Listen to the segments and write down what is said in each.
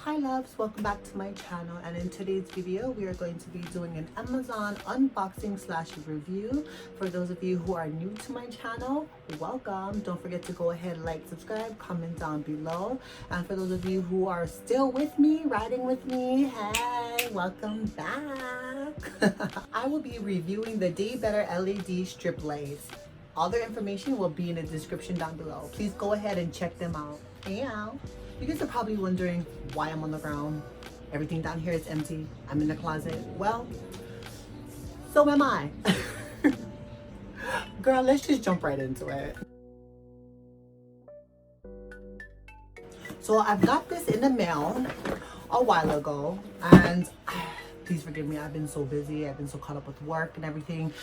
Hi loves, welcome back to my channel, and in today's video we are going to be doing an Amazon unboxing slash review. For those of you who are new to my channel, welcome. Don't forget to go ahead, like, subscribe, comment down below. And for those of you who are still with me, riding with me, hey, welcome back. I will be reviewing the DayBetter LED strip lights. All their information will be in the description down below. Please go ahead and check them out. Yeah. You guys are probably wondering why I'm on the ground. Everything down here is empty. I'm in the closet. Well, so am I. Girl, let's just jump right into it. So I've got this in the mail a while ago, and please forgive me, I've been so busy. I've been so caught up with work and everything.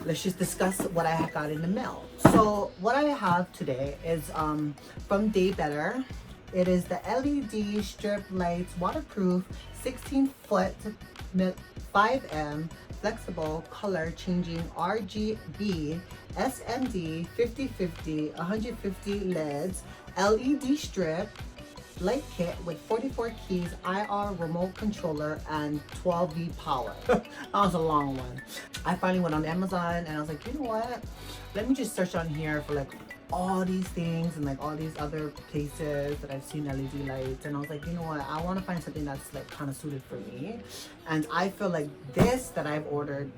Let's just discuss what I have got in the mail. So what I have today is from DayBetter. It is the LED strip lights, waterproof, 16-foot 5M flexible color changing RGB SMD 50/50 150 LEDs LED strip light kit with 44 keys, IR remote controller, and 12V power. That was a long one. I finally went on Amazon and I was like, you know what? Let me just search on here for like all these things and like all these other places that I've seen LED lights, and I was like, you know what, I want to find something that's like kind of suited for me, and I feel like this that I've ordered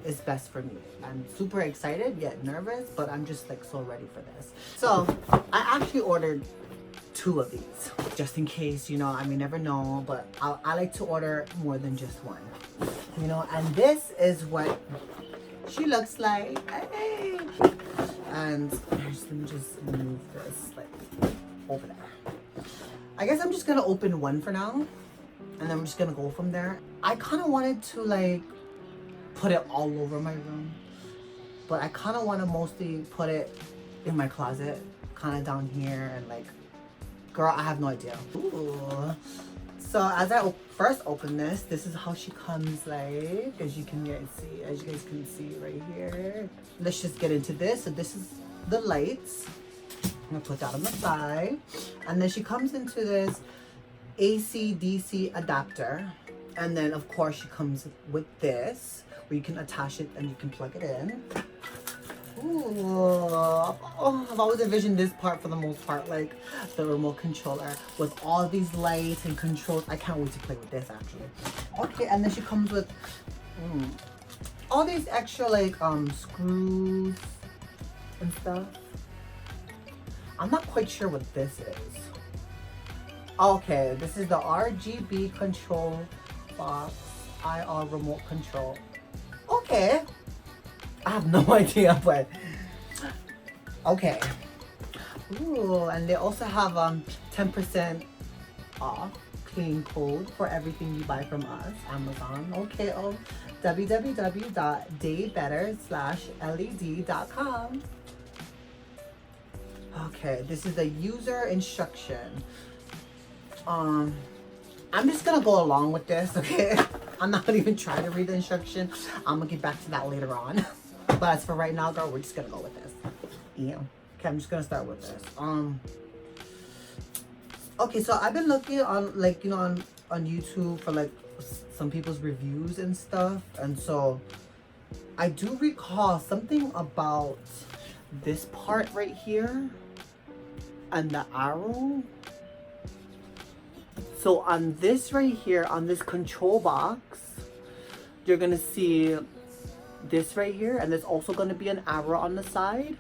is best for me. I'm super excited yet nervous, but I'm just like so ready for this. So I actually ordered 2 of these just in case, you know, I may never know, but I like to order more than just one, you know. And this is what she looks like. Hey. And let me just move this like over there. I guess I'm just gonna open one for now, and then I'm just gonna go from there. I kind of wanted to like put it all over my room, but I kind of want to mostly put it in my closet, kind of down here, and like, girl, I have no idea. Ooh. So as I first open this is how she comes, like, as you guys can see right here. Let's just get into this. So this is the lights. I'm gonna put that on the side, and then she comes into this AC DC adapter, and then of course she comes with this where you can attach it and you can plug it in. Ooh, oh, I've always envisioned this part for the most part, like the remote controller with all these lights and controls. I can't wait to play with this actually. Okay, and then she comes with all these extra like screws and stuff. I'm not quite sure what this is. Okay, this is the RGB control box, IR remote control. Okay. I have no idea, but okay. Ooh, and they also have 10% off clean code for everything you buy from us, Amazon. Okay, www.daybetter/led.com. Okay, this is the user instruction. I'm just gonna go along with this, okay? I'm not gonna even try to read the instruction. I'm gonna get back to that later on. But as for right now, girl, we're just gonna go with this. Yeah. Okay, I'm just gonna start with this. Okay, so I've been looking on, like, you know, on YouTube for like some people's reviews and stuff, and so I do recall something about this part right here and the arrow. So on this right here, on this control box, you're gonna see this right here, and there's also going to be an arrow on the side.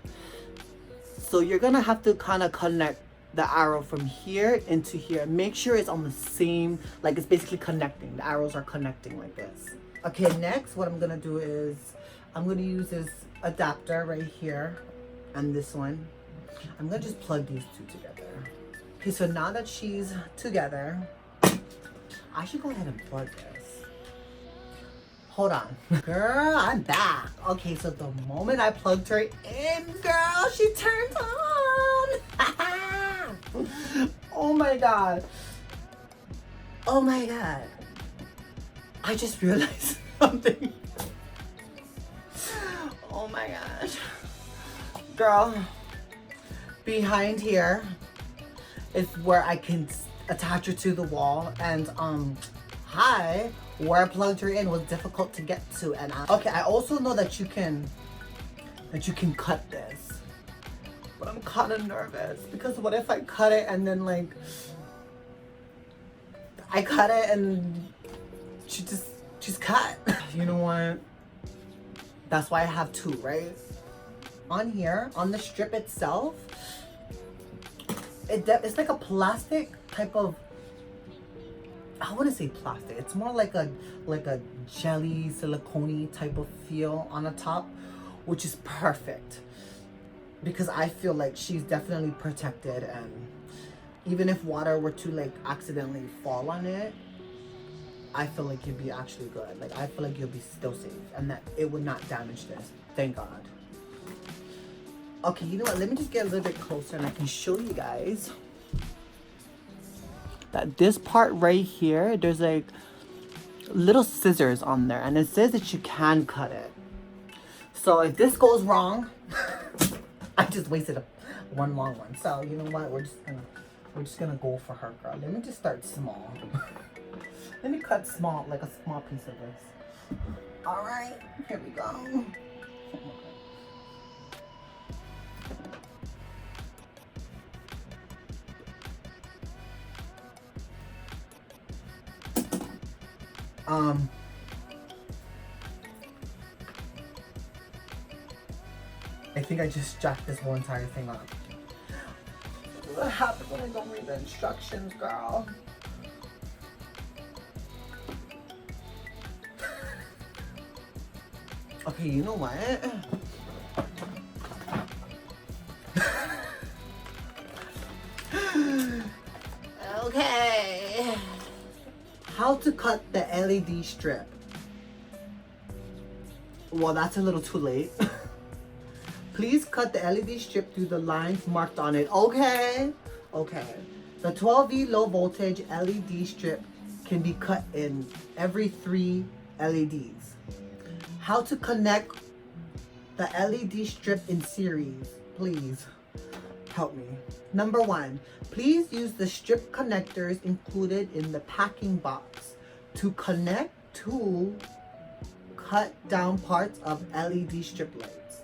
So you're going to have to kind of connect the arrow from here into here. Make sure it's on the same, like it's basically connecting. The arrows are connecting like this. Okay, next what I'm going to do is I'm going to use this adapter right here and this one. I'm going to just plug these 2 together. Okay, so now that she's together, I should go ahead and plug this. Hold on. Girl, I'm back. Okay, so the moment I plugged her in, girl, she turned on. Oh my God. Oh my God. I just realized something. Oh my gosh. Girl, behind here is where I can attach her to the wall, and where I plugged her in was difficult to get to. And I also know that you can cut this, but I'm kind of nervous because what if I cut it and then like I cut it and she's cut. You know what? That's why I have two, right? On here, on the strip itself, it's like a plastic type of, I wouldn't say plastic. It's more like a jelly, silicone type of feel on the top, which is perfect because I feel like she's definitely protected, and even if water were to like accidentally fall on it, I feel like you'd be actually good. Like I feel like you'll be still safe and that it would not damage this. Thank God. Okay, you know what? Let me just get a little bit closer and I can show you guys that this part right here, there's like little scissors on there and it says that you can cut it. So if this goes wrong, I just wasted one long one. So you know what? We're just gonna go for her, girl. Let me just start small. Let me cut small, like a small piece of this. All right, here we go. I think I just jacked this whole entire thing up. What happens when I don't read the instructions, girl? Okay, you know what? Okay. How to cut the LED strip. Well, that's a little too late. Please cut the LED strip through the lines marked on it. Okay. Okay. The 12V low voltage LED strip can be cut in every 3 LEDs. How to connect the LED strip in series. Please help me. Number 1, please use the strip connectors included in the packing box to connect to cut down parts of LED strip lights.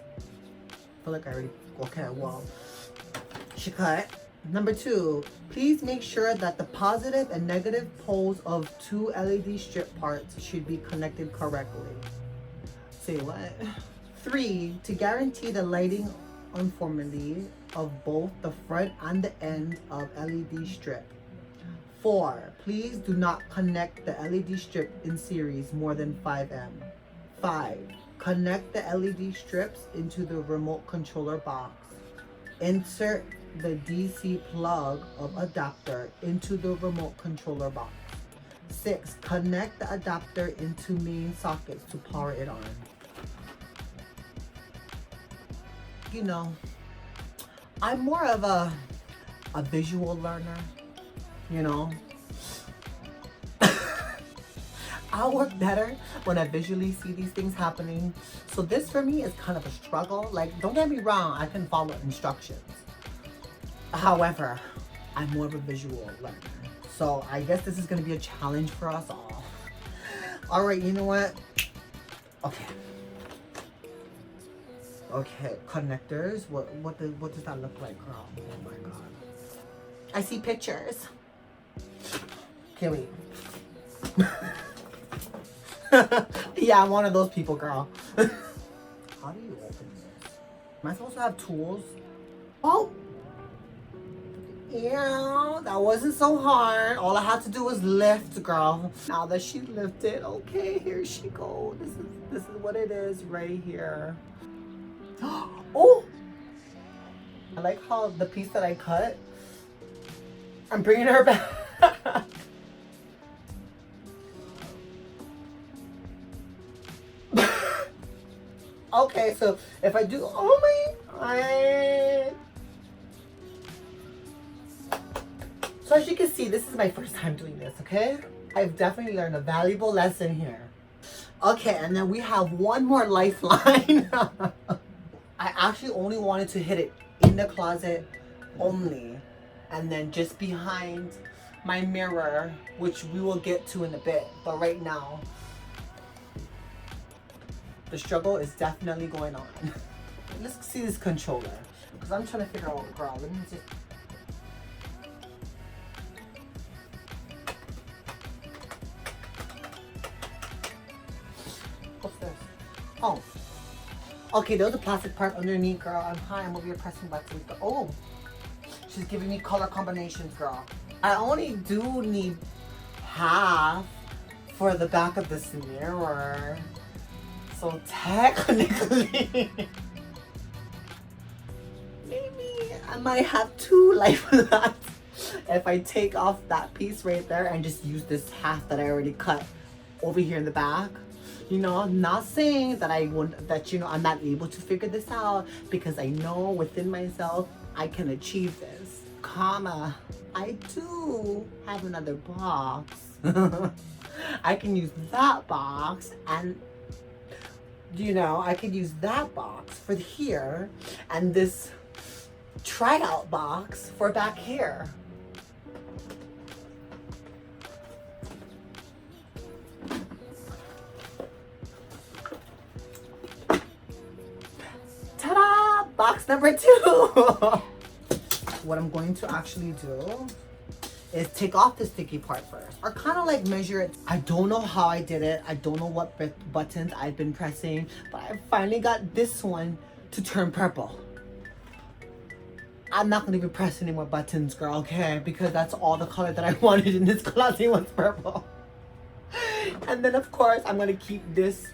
I feel like I already, okay, well, she cut. Number 2, please make sure that the positive and negative poles of 2 LED strip parts should be connected correctly. Say what? 3, to guarantee the lighting uniformity of both the front and the end of LED strip. 4, please do not connect the LED strip in series more than 5M. 5, connect the LED strips into the remote controller box. Insert the DC plug of adapter into the remote controller box. 6, connect the adapter into main sockets to power it on. You know, I'm more of a visual learner, you know. I'll work better when I visually see these things happening. So this for me is kind of a struggle. Like, don't get me wrong, I can follow instructions. However, I'm more of a visual learner. So I guess this is gonna be a challenge for us all. All right, you know what? Okay. Okay, connectors. What does that look like, girl? Oh my God. I see pictures. Okay, wait. Yeah, I'm one of those people, girl. How do you open this? Am I supposed to have tools? Oh! Yeah, that wasn't so hard. All I had to do was lift, girl. Now that she lifted, okay, here she goes. This is what it is right here. Oh! I like how the piece that I cut, I'm bringing her back. Okay, so if I do, oh my, so as you can see, this is my first time doing this, okay? I've definitely learned a valuable lesson here. Okay, and then we have one more lifeline. I actually only wanted to hit it in the closet only, and then just behind my mirror, which we will get to in a bit. But right now, the struggle is definitely going on. Let's see this controller, because I'm trying to figure out, girl, let me just... What's this? Oh. Okay, there's a plastic part underneath, girl. I'm high, I'm over here pressing buttons. Oh, she's giving me color combinations, girl. I only do need half for the back of this mirror. So technically, maybe I might have 2 like that if I take off that piece right there and just use this half that I already cut over here in the back. You know, I'm not saying that I'm not able to figure this out, because I know within myself I can achieve this. Comma, I do have another box. I can use that box, and you know, I could use that box for here, and this try out box for back here. Ta-da! Box number 2. What I'm going to actually do is take off the sticky part first, or kind of like measure it. I don't know how I did it. I don't know what buttons I've been pressing, but I finally got this one to turn purple. I'm not gonna be pressing any more buttons, girl, okay? Because that's all the color that I wanted in this closet was purple. And then of course, I'm gonna keep this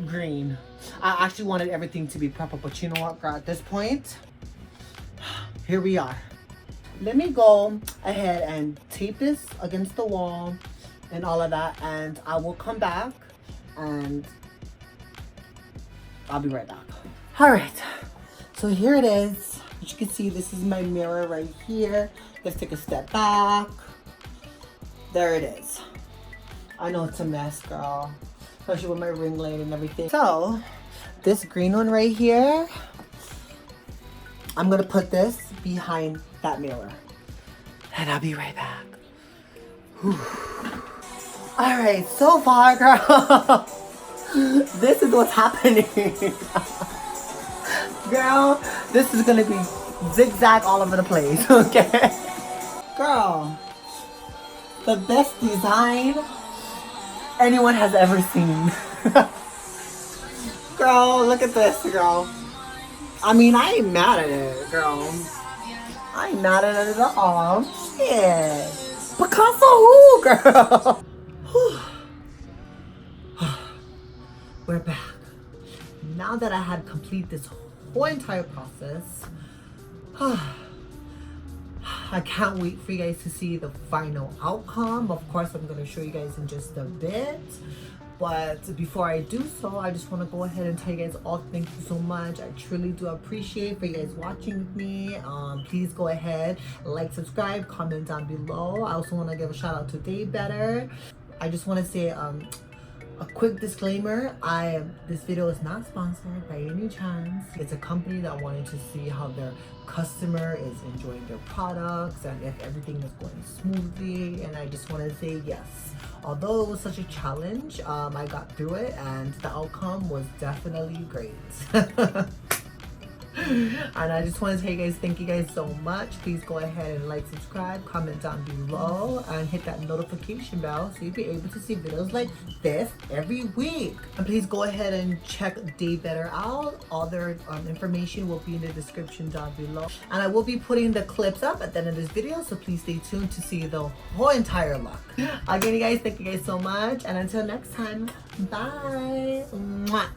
green. I actually wanted everything to be purple, but you know what, girl, at this point, here we are. Let me go ahead and tape this against the wall and all of that, and I will come back and I'll be right back. All right, so here it is. As you can see, this is my mirror right here. Let's take a step back. There it is. I know it's a mess, girl, especially with my ring light and everything. So this green one right here, I'm gonna put this behind that mirror, and I'll be right back. Whew. All right, so far, girl, this is what's happening. Girl, this is gonna be zigzag all over the place, okay? Girl, the best design anyone has ever seen. Girl, look at this, girl. I mean, I ain't mad at it, girl. I ain't mad at it at all. Shit. Picasso who, girl? We're back. Now that I had complete this whole entire process, I can't wait for you guys to see the final outcome. Of course, I'm going to show you guys in just a bit. But before I do so, I just want to go ahead and tell you guys all thank you so much. I truly do appreciate for you guys watching with me. Please go ahead, like, subscribe, comment down below. I also want to give a shout out to DayBetter. I just want to say a quick disclaimer. This video is not sponsored by any chance. It's a company that wanted to see how their customer is enjoying their products and if everything is going smoothly. And I just want to say yes. Although it was such a challenge, I got through it and the outcome was definitely great. And I just want to tell you guys, thank you guys so much. Please go ahead and like, subscribe, comment down below, and hit that notification bell so you'll be able to see videos like this every week. And please go ahead and check DayBetter out. All their information will be in the description down below. And I will be putting the clips up at the end of this video, so please stay tuned to see the whole entire look. Again, you guys, thank you guys so much. And until next time, bye. Mwah.